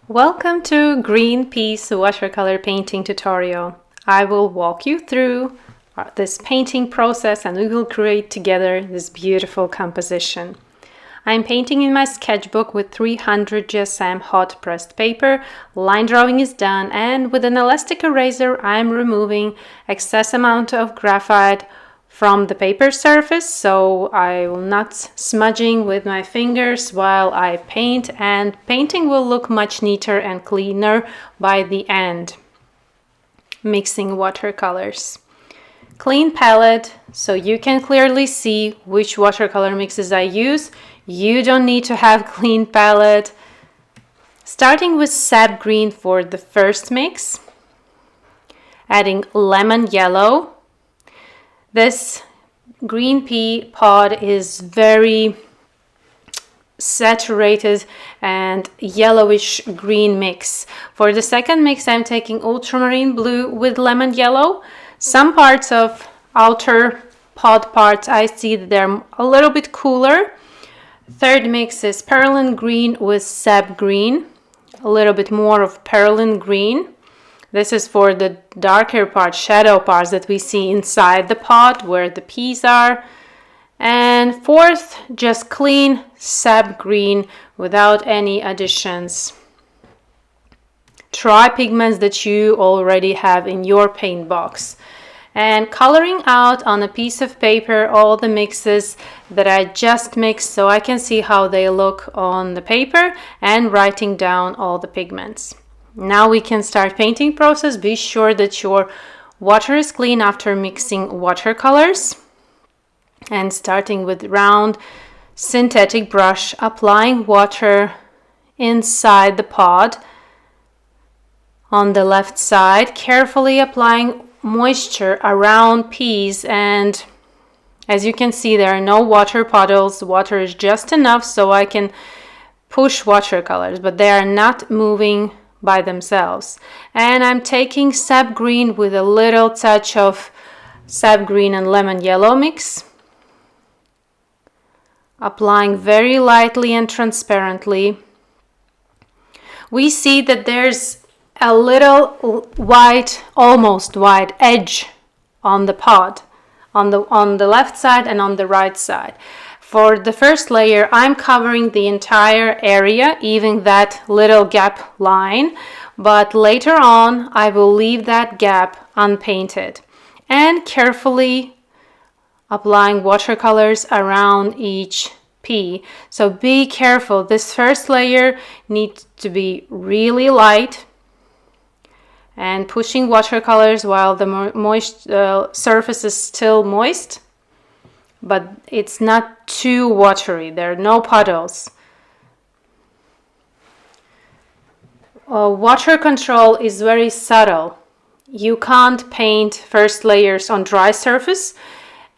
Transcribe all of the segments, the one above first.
Welcome to Green Piece watercolor painting tutorial. I will walk you through this painting process and we will create together this beautiful composition. I'm painting in my sketchbook with 300 GSM hot pressed paper. Line drawing is done, and with an elastic eraser I'm removing excess amount of graphite from the paper surface, so I will not smudging with my fingers while I paint, and painting will look much neater and cleaner by the end. Mixing watercolors. Clean palette so you can clearly see which watercolor mixes I use. You don't need to have clean palette. Starting with sap green for the first mix. Adding lemon yellow. This green pea pod is very saturated and yellowish green mix. For the second mix, I'm taking ultramarine blue with lemon yellow. Some parts of outer pod parts, I see that they're a little bit cooler. Third mix is perlin green with sap green. A little bit more of perlin green. This is for the darker parts, shadow parts that we see inside the pot where the peas are. And fourth, just clean sap green without any additions. Try pigments that you already have in your paint box. And coloring out on a piece of paper all the mixes that I just mixed so I can see how they look on the paper, and writing down all the pigments. Now we can start painting process. Be sure that your water is clean after mixing watercolors. And starting with round synthetic brush, applying water inside the pod on the left side, carefully applying moisture around peas, and as you can see there are no water puddles. Water is just enough so I can push watercolors, but they are not moving by themselves. And I'm taking sap green with a little touch of sap green and lemon yellow mix, applying very lightly and transparently. We see that there's a little white, almost white edge on the pod, on the left side and on the right side. For the first layer, I'm covering the entire area, even that little gap line, but later on I will leave that gap unpainted, and carefully applying watercolors around each pea. So be careful, this first layer needs to be really light, and pushing watercolors while the surface is still moist, but it's not too watery. There are no puddles. Water control is very subtle. You can't paint first layers on dry surface,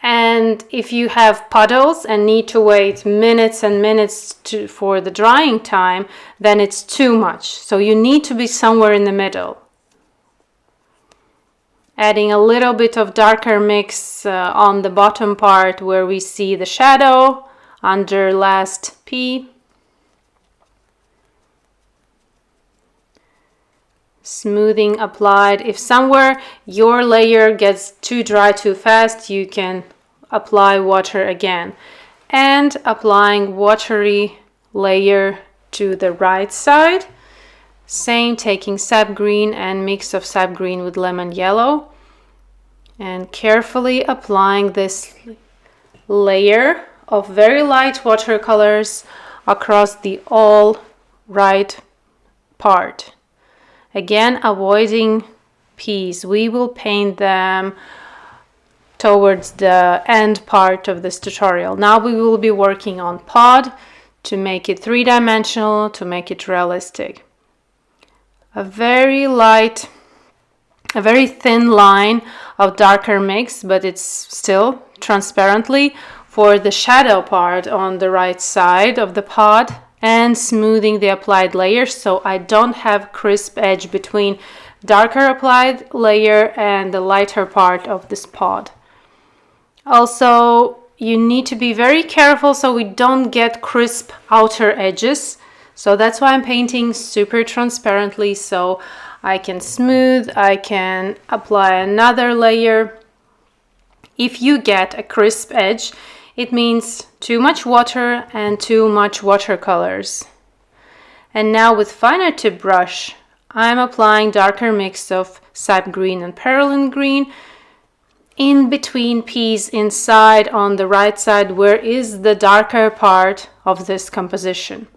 and if you have puddles and need to wait minutes and minutes for the drying time, then it's too much. So you need to be somewhere in the middle. Adding a little bit of darker mix on the bottom part where we see the shadow under last pea. Smoothing applied. If somewhere your layer gets too dry too fast, you can apply water again. And applying watery layer to the right side. Same, taking sap green and mix of sap green with lemon yellow, and carefully applying this layer of very light watercolors across the all right part. Again, avoiding peas. We will paint them towards the end part of this tutorial. Now we will be working on pod to make it three-dimensional, to make it realistic. A very thin line of darker mix, but it's still transparently for the shadow part on the right side of the pod, and smoothing the applied layers so I don't have crisp edge between darker applied layer and the lighter part of this pod. Also, you need to be very careful so we don't get crisp outer edges. So that's why I'm painting super transparently, so I can smooth, I can apply another layer. If you get a crisp edge, it means too much water and too much watercolors. And now with finer tip brush, I'm applying darker mix of sap green and perylene green in between peas inside on the right side where is the darker part of this composition.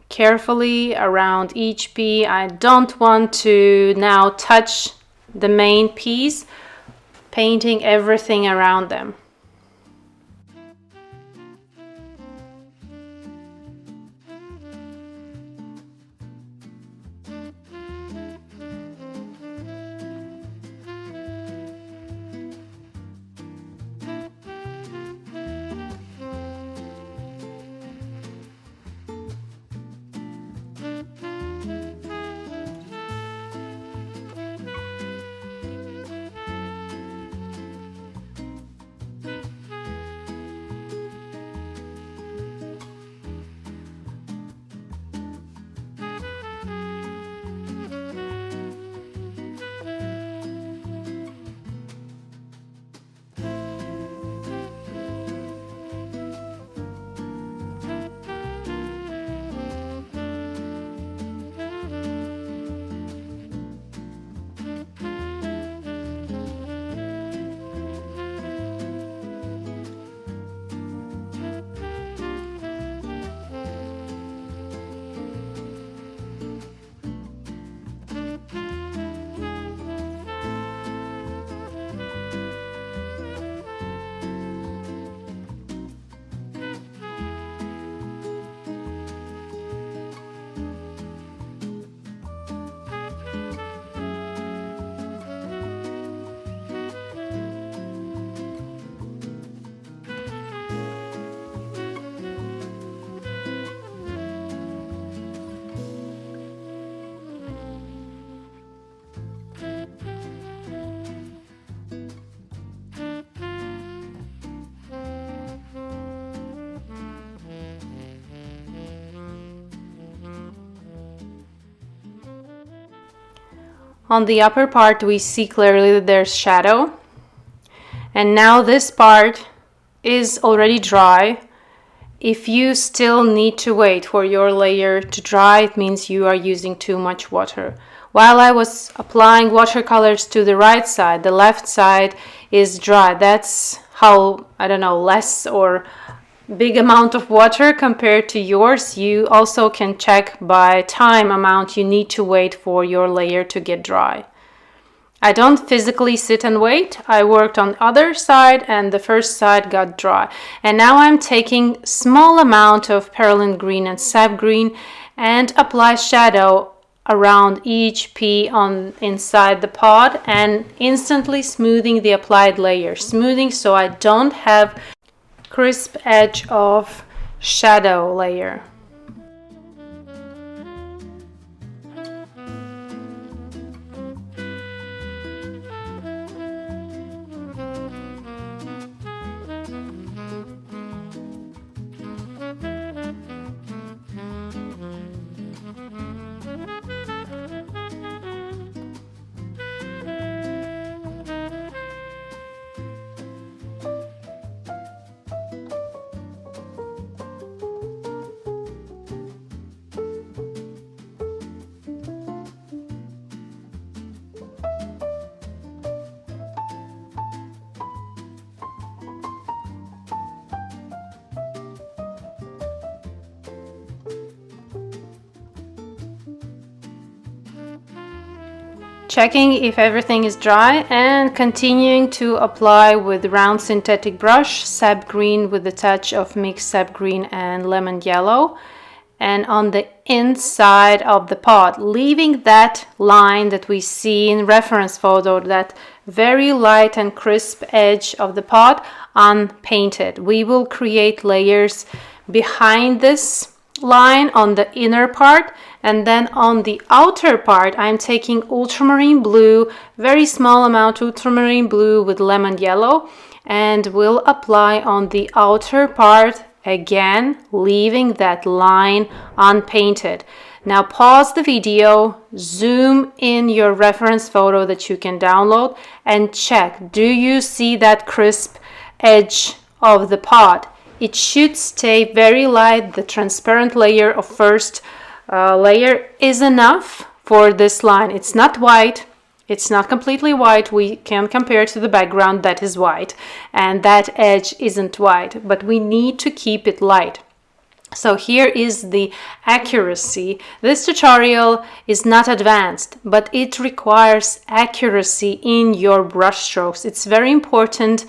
Carefully around each pea. I don't want to now touch the main peas, painting everything around them. On the upper part we see clearly that there's shadow, and now this part is already dry. If you still need to wait for your layer to dry, it means you are using too much water. While I was applying watercolors to the right side, the left side is dry. That's how, I don't know, less or big amount of water compared to yours. You also can check by time amount you need to wait for your layer to get dry. I don't physically sit and wait. I worked on the other side and the first side got dry. And now I'm taking small amount of perylene green and sap green and apply shadow around each pea on inside the pot and instantly smoothing the applied layer. Smoothing so I don't have crisp edge of shadow layer. Checking if everything is dry and continuing to apply with round synthetic brush, sap green with a touch of mixed sap green and lemon yellow, and on the inside of the pot, leaving that line that we see in reference photo, that very light and crisp edge of the pot, unpainted. We will create layers behind this line on the inner part, and then on the outer part I'm taking ultramarine blue, very small amount ultramarine blue with lemon yellow, and will apply on the outer part Again, leaving that line unpainted. Now pause the video, zoom in your reference photo that you can download and check. Do you see that crisp edge of the pod? It should stay very light. The transparent layer of first layer is enough for this line. It's not white. It's not completely white. We can compare to the background that is white, and that edge isn't white, but we need to keep it light. So here is the accuracy. This tutorial is not advanced, but it requires accuracy in your brush strokes. It's very important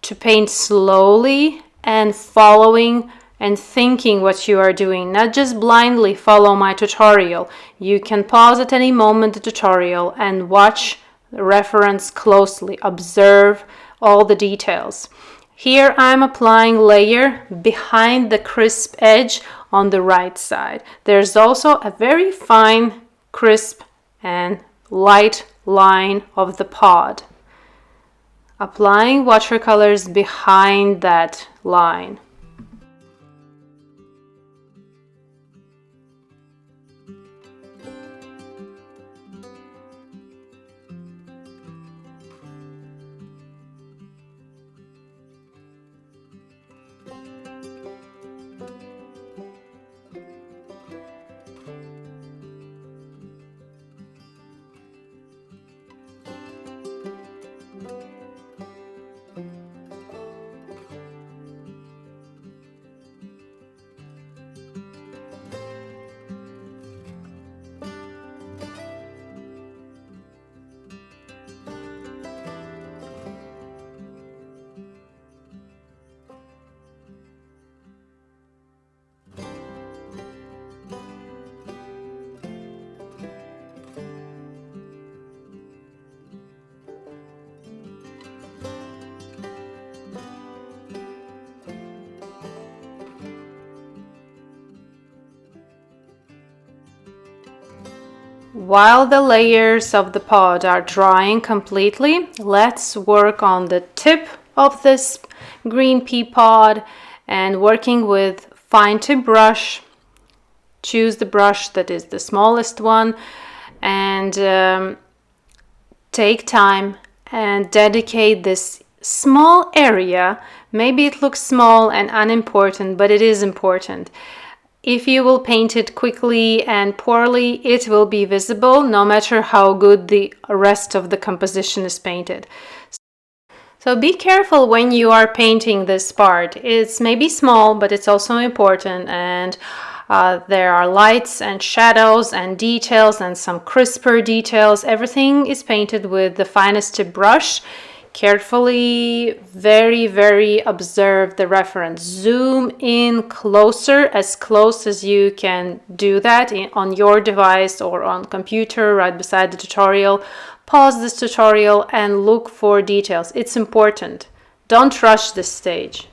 to paint slowly and following and thinking what you are doing, not just blindly follow my tutorial. You can pause at any moment the tutorial and watch the reference closely, observe all the details. Here I'm applying layer behind the crisp edge on the right side. There's also a very fine, crisp and light line of the pod. Applying watercolors behind that line. While the layers of the pod are drying completely, let's work on the tip of this green pea pod and working with fine tip brush. Choose the brush that is the smallest one and take time and dedicate this small area. Maybe it looks small and unimportant, but it is important. If you will paint it quickly and poorly, it will be visible no matter how good the rest of the composition is painted. So be careful when you are painting this part. It's maybe small, but it's also important, and there are lights and shadows and details and some crisper details. Everything is painted with the finest tip brush. Carefully, very observe the reference. Zoom in closer, as close as you can do that on your device or on computer right beside the tutorial. Pause this tutorial and look for details. It's important. Don't rush this stage.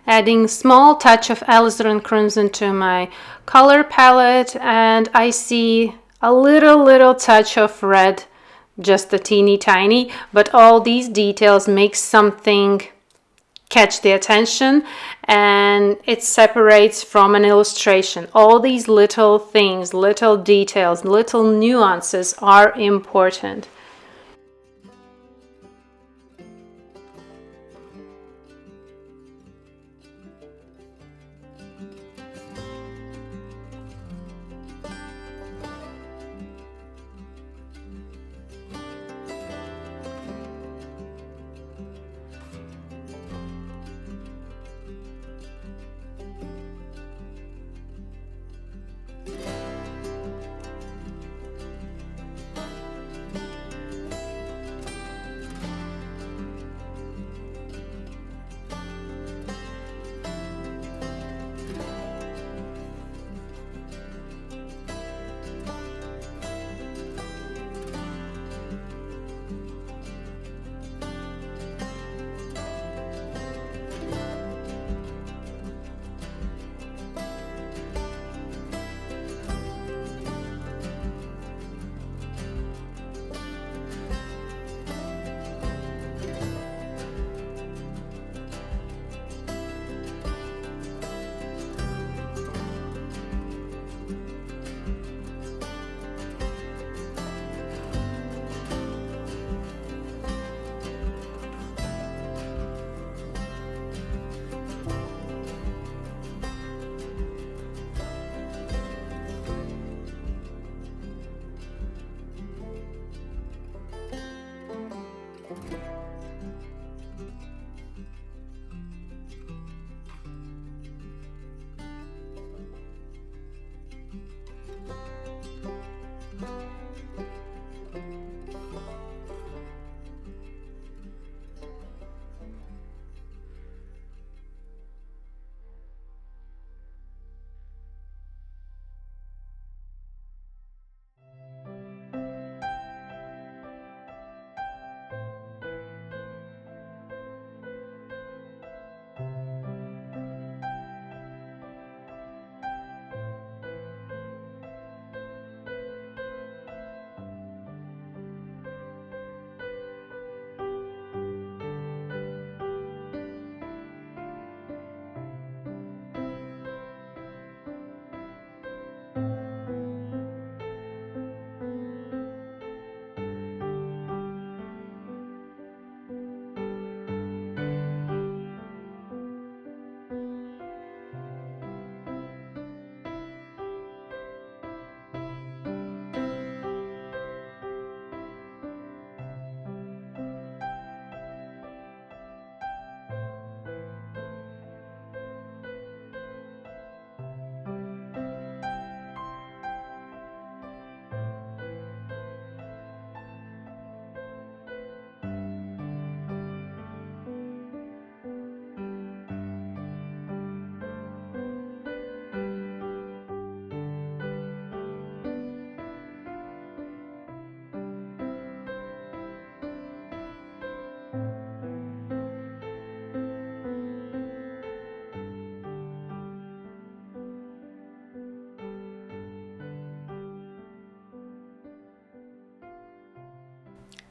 Adding small touch of alizarin crimson to my color palette, and I see a little touch of red, just a teeny tiny, but all these details make something catch the attention and it separates from an illustration. All these little things, little details, little nuances are important.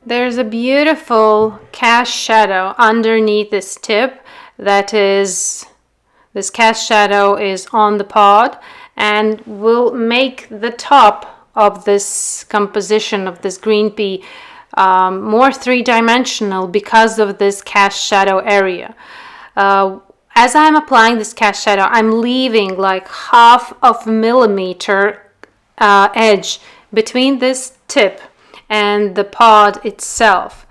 There's a beautiful cast shadow underneath this tip this cast shadow is on the pod and will make the top of this composition of this green pea more three-dimensional because of this cast shadow area. As I'm applying this cast shadow, I'm leaving like half of a millimeter edge between this tip and the pod itself.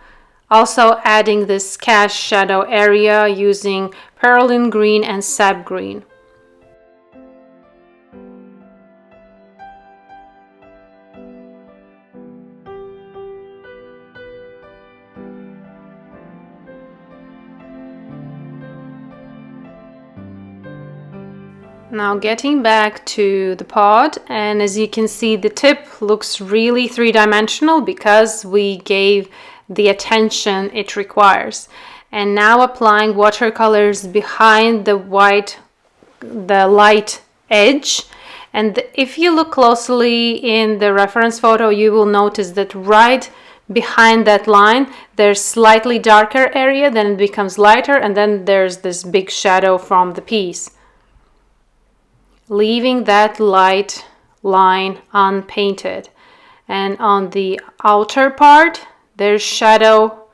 Also adding this cast shadow area using perylene green and sap green. Now getting back to the pod, and as you can see, the tip looks really three-dimensional because we gave the attention it requires. And now applying watercolors behind the light edge. And if you look closely in the reference photo, you will notice that right behind that line, there's slightly darker area, then it becomes lighter, and then there's this big shadow from the piece. Leaving that light line unpainted. And on the outer part, there's shadow,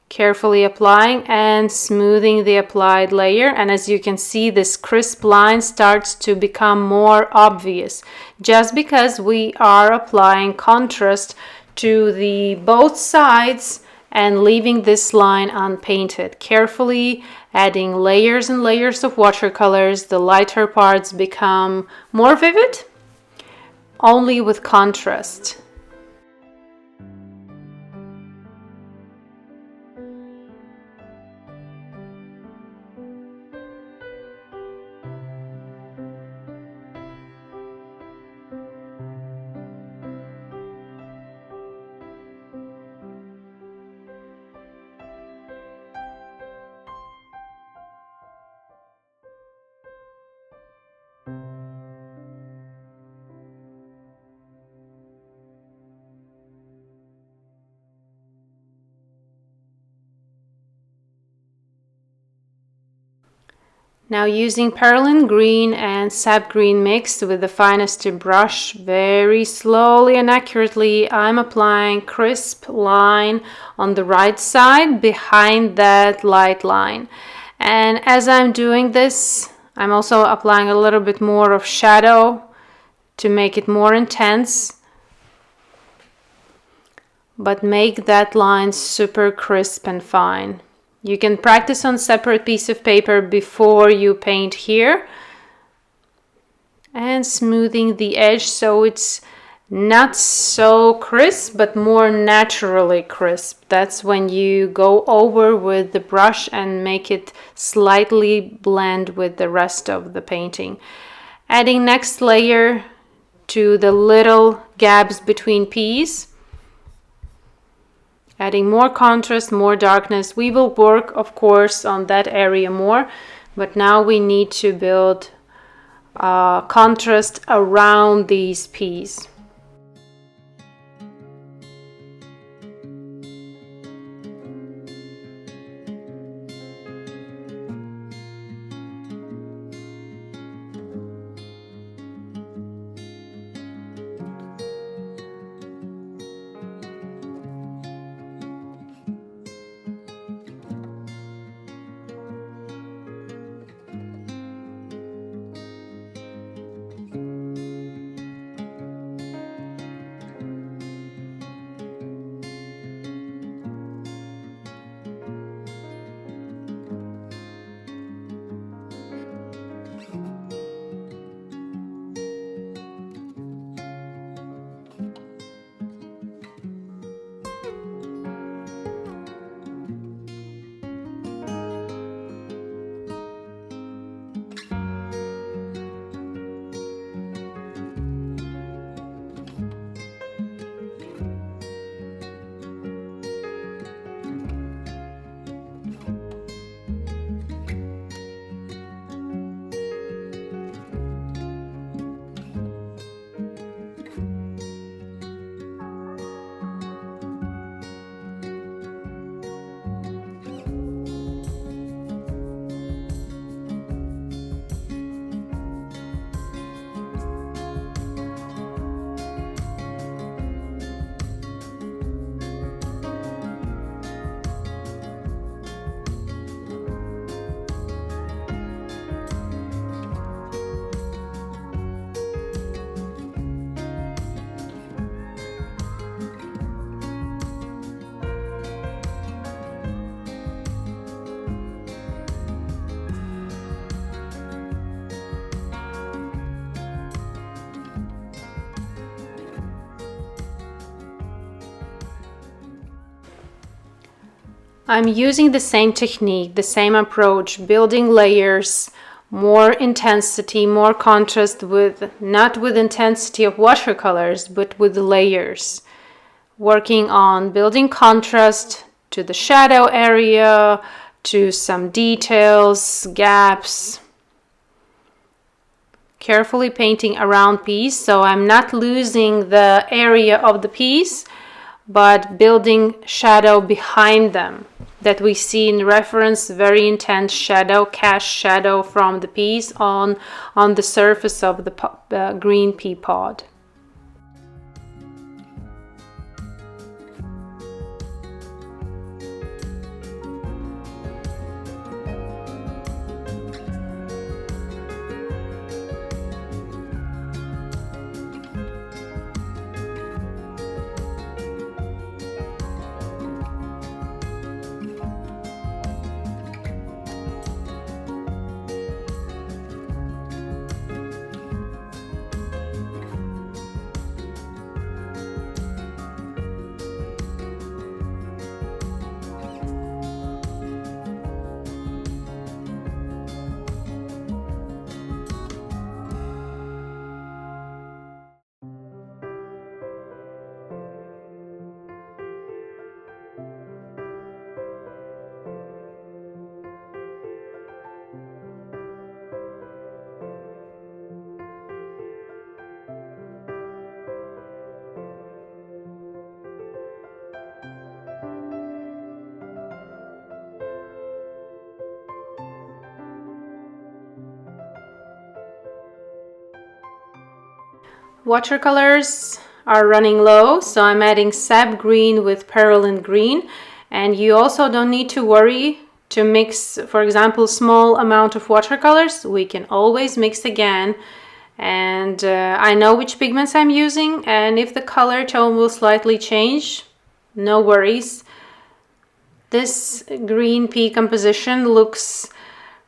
carefully applying and smoothing the applied layer. And as you can see, this crisp line starts to become more obvious just because we are applying contrast to the both sides and leaving this line unpainted. Carefully adding layers and layers of watercolors, the lighter parts become more vivid, only with contrast. Now using perylene green and sap green mixed with the finest tip brush, very slowly and accurately, I'm applying crisp line on the right side behind that light line. And as I'm doing this, I'm also applying a little bit more of shadow to make it more intense, but make that line super crisp and fine. You can practice on separate piece of paper before you paint here. And smoothing the edge so it's not so crisp, but more naturally crisp. That's when you go over with the brush and make it slightly blend with the rest of the painting. Adding next layer to the little gaps between peas. Adding more contrast, more darkness. We will work, of course, on that area more, but now we need to build contrast around these peas. I'm using the same technique, the same approach, building layers, more intensity, more contrast with, not with intensity of watercolors, but with layers. Working on building contrast to the shadow area, to some details, gaps. Carefully painting around piece, so I'm not losing the area of the piece, but building shadow behind them that we see in reference, very intense shadow, cast shadow from the piece on the surface of the green pea pod. Watercolors are running low, so I'm adding sap green with perylene green, and you also don't need to worry to mix, for example, small amount of watercolors. We can always mix again, and I know which pigments I'm using, and if the color tone will slightly change, no worries. This green pea composition looks,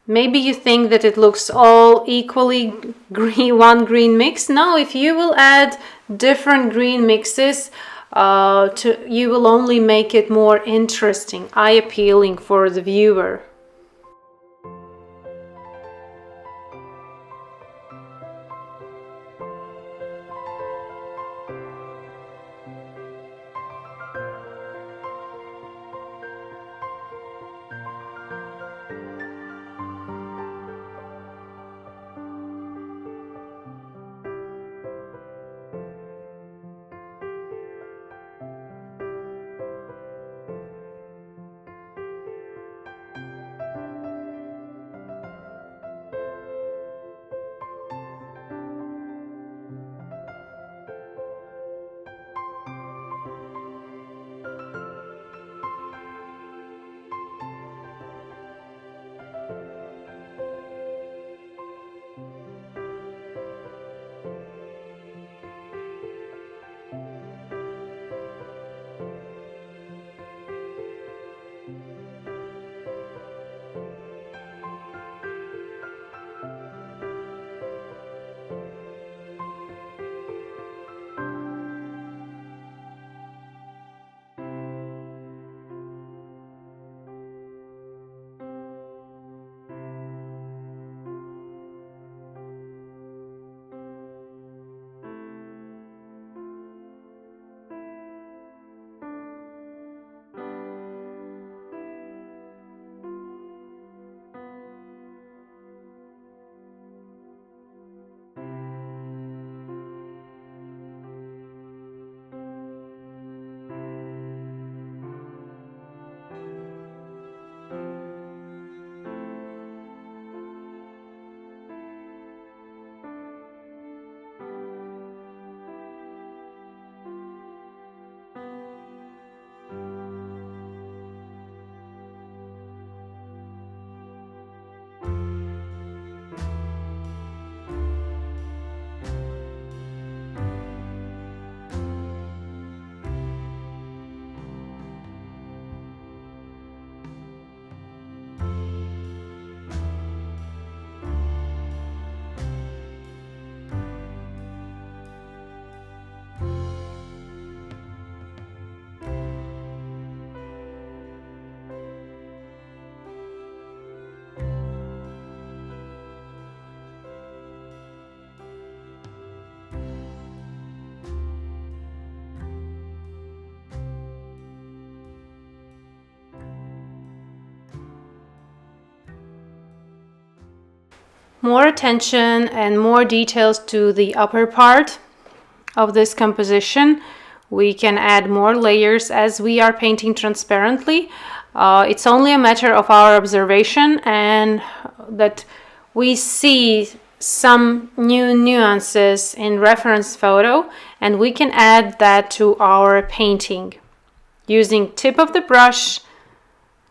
maybe you think that it looks all equally green, one green mix. No, if you will add different green mixes, you will only make it more interesting, eye-appealing for the viewer. more attention and more details to the upper part of this composition. We can add more layers as we are painting transparently. It's only a matter of our observation and that we see some new nuances in reference photo, and we can add that to our painting using tip of the brush,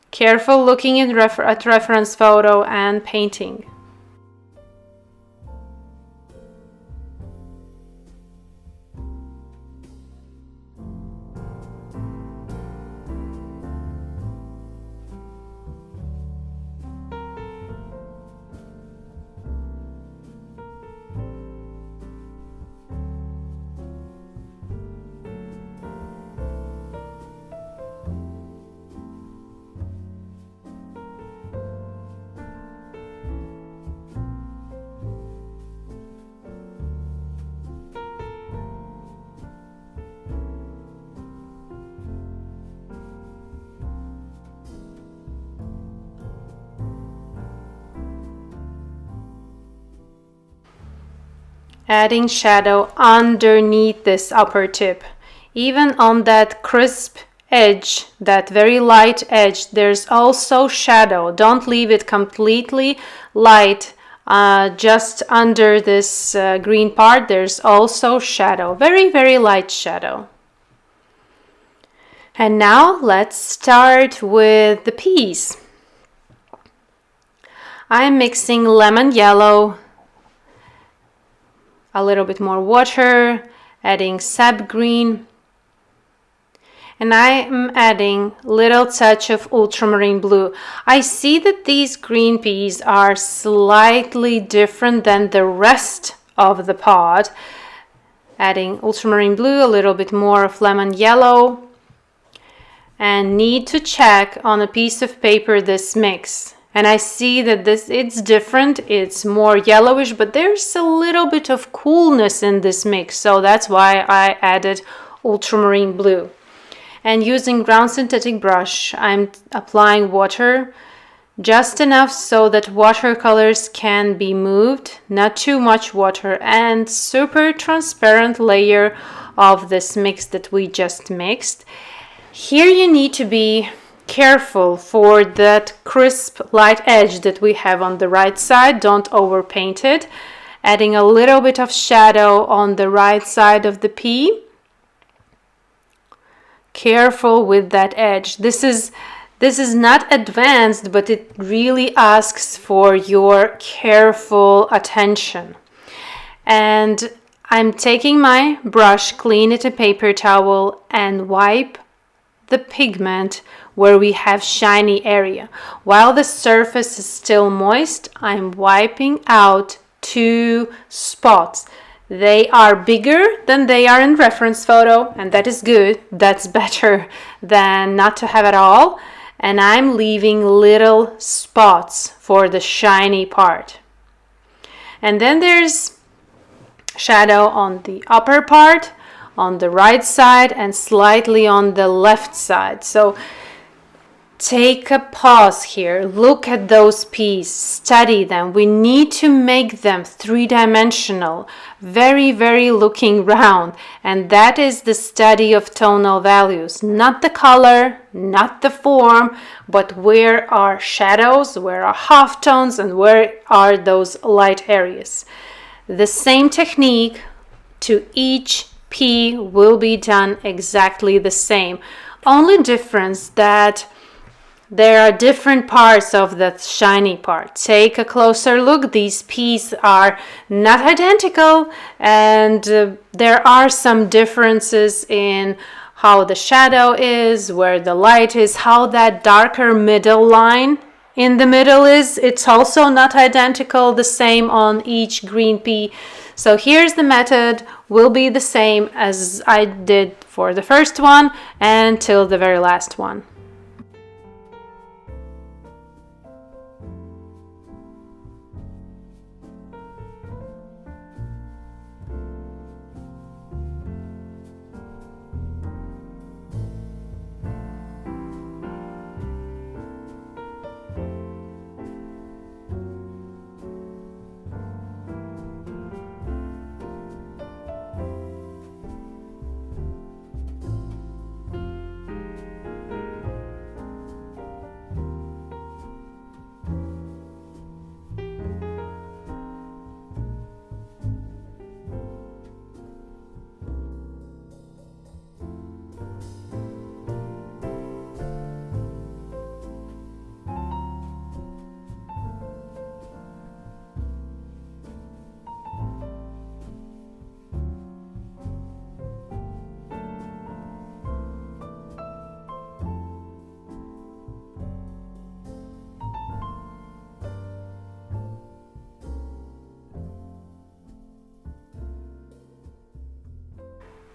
careful looking at reference photo, and painting. Adding shadow underneath this upper tip. Even on that crisp edge, that very light edge, there's also shadow. Don't leave it completely light. Just under this green part, there's also shadow. Very, very light shadow. And now let's start with the peas. I'm mixing lemon yellow, a little bit more water, adding sap green, and I'm adding little touch of ultramarine blue. I see that these green peas are slightly different than the rest of the pot. Adding ultramarine blue, a little bit more of lemon yellow, and need to check on a piece of paper this mix. And I see that it's different, it's more yellowish, but there's a little bit of coolness in this mix, so that's why I added ultramarine blue. And using ground synthetic brush, I'm applying water, just enough so that watercolors can be moved, not too much water, and super transparent layer of this mix that we just mixed. Here you need to be careful for that crisp light edge that we have on the right side. Don't overpaint it. Adding a little bit of shadow on the right side of the pea. Careful with that edge. This is not advanced, but it really asks for your careful attention. And I'm taking my brush, clean it a paper towel, and wipe the pigment where we have shiny area. While the surface is still moist, I'm wiping out 2 spots. They are bigger than they are in reference photo, and that is good. That's better than not to have at all. And I'm leaving little spots for the shiny part. And then there's shadow on the upper part, on the right side, and slightly on the left side. So take a pause here, look at those peas, study them. We need to make them 3-dimensional, very, very looking round. And that is the study of tonal values, not the color, not the form, but where are shadows, where are halftones, and where are those light areas. The same technique to each pea will be done exactly the same. Only difference that there are different parts of the shiny part. Take a closer look. These peas are not identical, and there are some differences in how the shadow is, where the light is, how that darker middle line in the middle is. It's also not identical, the same on each green pea. So here's the method, will be the same as I did for the first one until the very last one.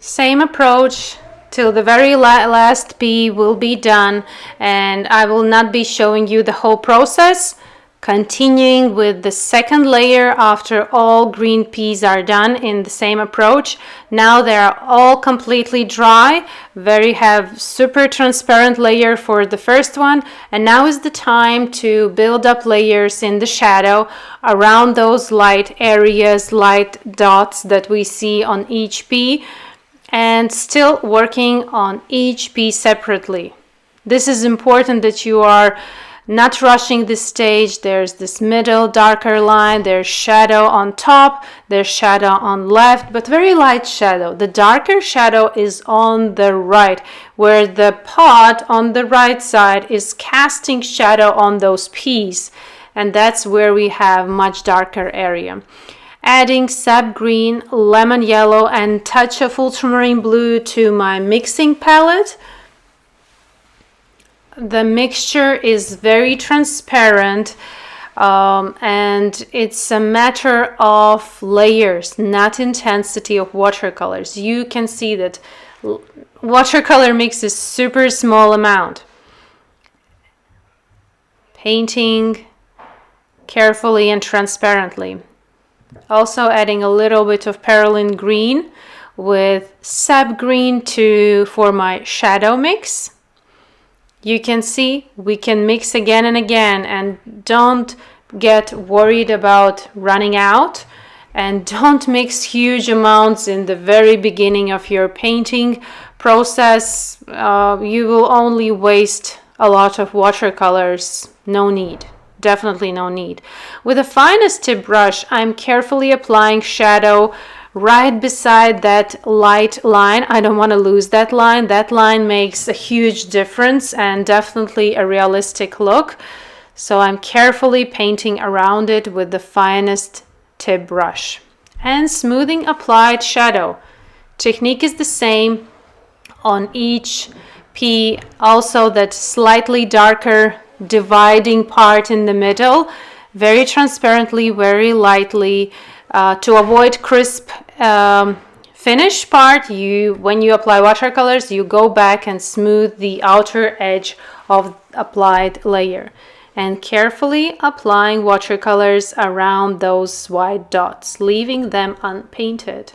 Same approach till the very last pea will be done, and I will not be showing you the whole process. Continuing with the second layer after all green peas are done in the same approach. Now they are all completely dry, have super transparent layer for the first one, and now is the time to build up layers in the shadow around those light areas, light dots that we see on each pea, and still working on each pea separately. This is important that you are not rushing this stage. There's this middle darker line, there's shadow on top, there's shadow on left, but very light shadow. The darker shadow is on the right, where the pot on the right side is casting shadow on those peas, and that's where we have much darker area. Adding sap green, lemon yellow, and touch of ultramarine blue to my mixing palette. The mixture is very transparent, and it's a matter of layers, not intensity of watercolors. You can see that watercolor mix is super small amount. Painting carefully and transparently. Also adding a little bit of perylene green with sap green for my shadow mix. You can see we can mix again and again, and don't get worried about running out, and don't mix huge amounts in the very beginning of your painting process. You will only waste a lot of watercolors. No need. Definitely no need. With the finest tip brush, I'm carefully applying shadow right beside that light line. I don't want to lose that line. That line makes a huge difference and definitely a realistic look. So I'm carefully painting around it with the finest tip brush. And smoothing applied shadow. Technique is the same on each pea. Also that slightly darker dividing part in the middle, very transparently, very lightly, to avoid crisp finish part. When you apply watercolors, you go back and smooth the outer edge of applied layer, and carefully applying watercolors around those white dots, leaving them unpainted.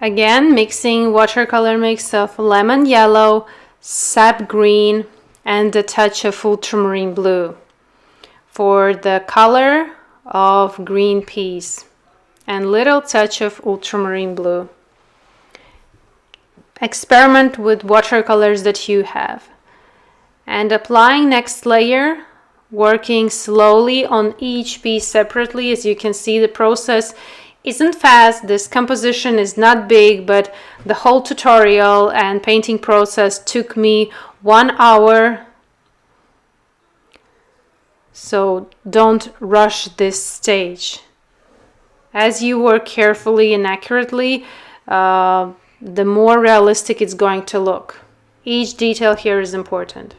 Again, mixing watercolor mix of lemon yellow, sap green, and a touch of ultramarine blue for the color of green peas, and little touch of ultramarine blue. Experiment with watercolors that you have. And applying next layer, working slowly on each piece separately. As you can see, the process isn't fast. This composition is not big, but the whole tutorial and painting process took me 1 hour. So don't rush this stage. As you work carefully and accurately, the more realistic it's going to look. Each detail here is important.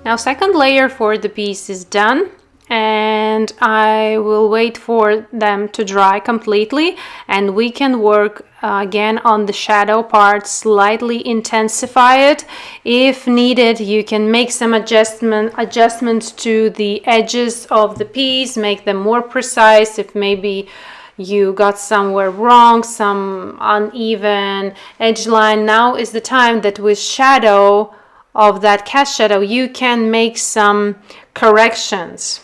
Now second layer for the piece is done, and I will wait for them to dry completely, and we can work again on the shadow part, slightly intensify it. If needed, you can make some adjustments to the edges of the piece, make them more precise if maybe you got somewhere wrong, some uneven edge line. Now is the time that with shadow of that cast shadow you can make some corrections.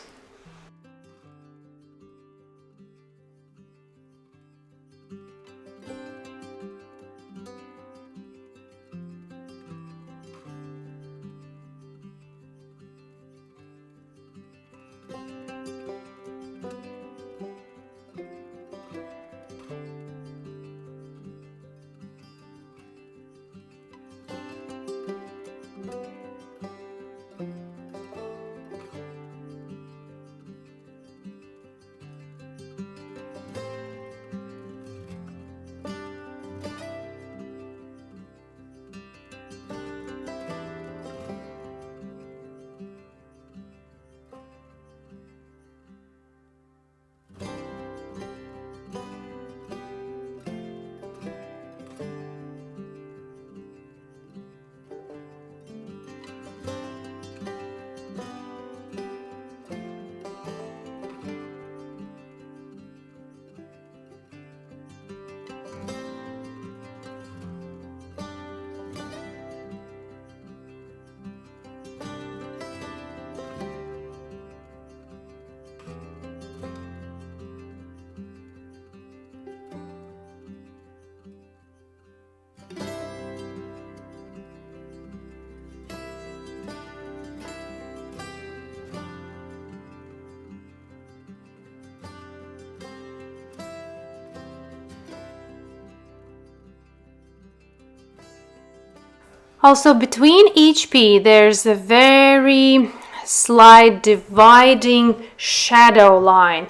Also between each P there's a very slight dividing shadow line.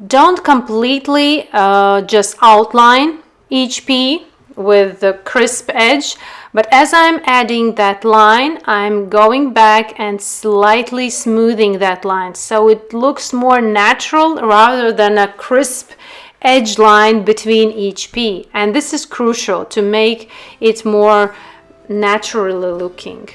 Don't completely just outline each P with the crisp edge, but as I'm adding that line, I'm going back and slightly smoothing that line so it looks more natural rather than a crisp edge line between each P. And this is crucial to make it more naturally looking.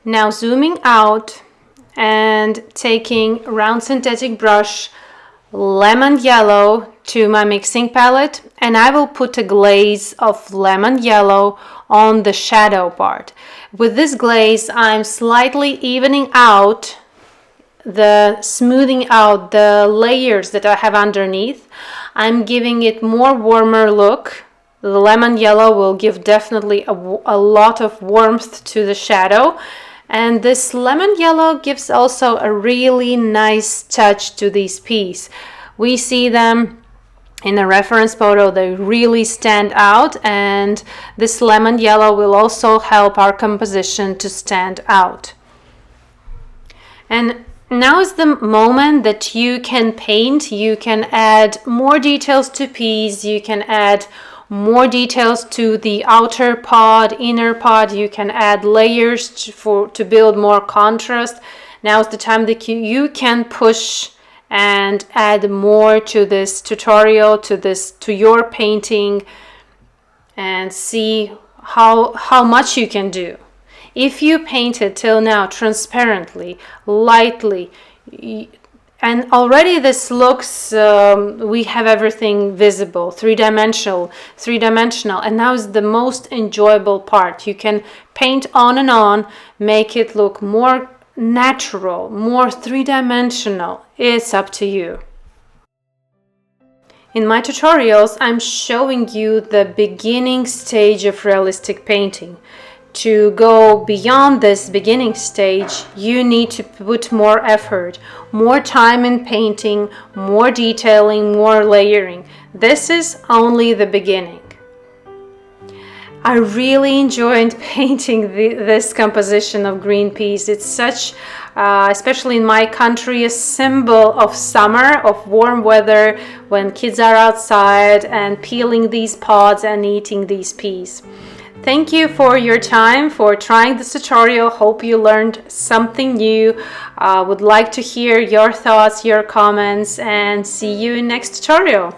Now zooming out and taking round synthetic brush, lemon yellow to my mixing palette, and I will put a glaze of lemon yellow on the shadow part. With this glaze, I'm slightly evening out, smoothing out the layers that I have underneath. I'm giving it more warmer look. The lemon yellow will give definitely a lot of warmth to the shadow. And this lemon yellow gives also a really nice touch to these pieces. We see them in the reference photo, they really stand out, and this lemon yellow will also help our composition to stand out. And now is the moment that you can paint. You can add more details to piece. You can add more details to the outer pod, inner pod. You can add layers to build more contrast. Now is the time that you can push and add more to this tutorial, to your painting, and see how much you can do. If you painted till now transparently, lightly, and already this looks, we have everything visible, three-dimensional, and now is the most enjoyable part. You can paint on and on, make it look more natural, more three-dimensional. It's up to you. In my tutorials, I'm showing you the beginning stage of realistic painting. To go beyond this beginning stage, you need to put more effort, more time in painting, more detailing, more layering. This is only the beginning. I really enjoyed painting this composition of green peas. It's such, especially in my country, a symbol of summer, of warm weather, when kids are outside and peeling these pods and eating these peas. Thank you for your time, for trying this tutorial. Hope you learned something new. Would like to hear your thoughts, your comments, and see you in next tutorial.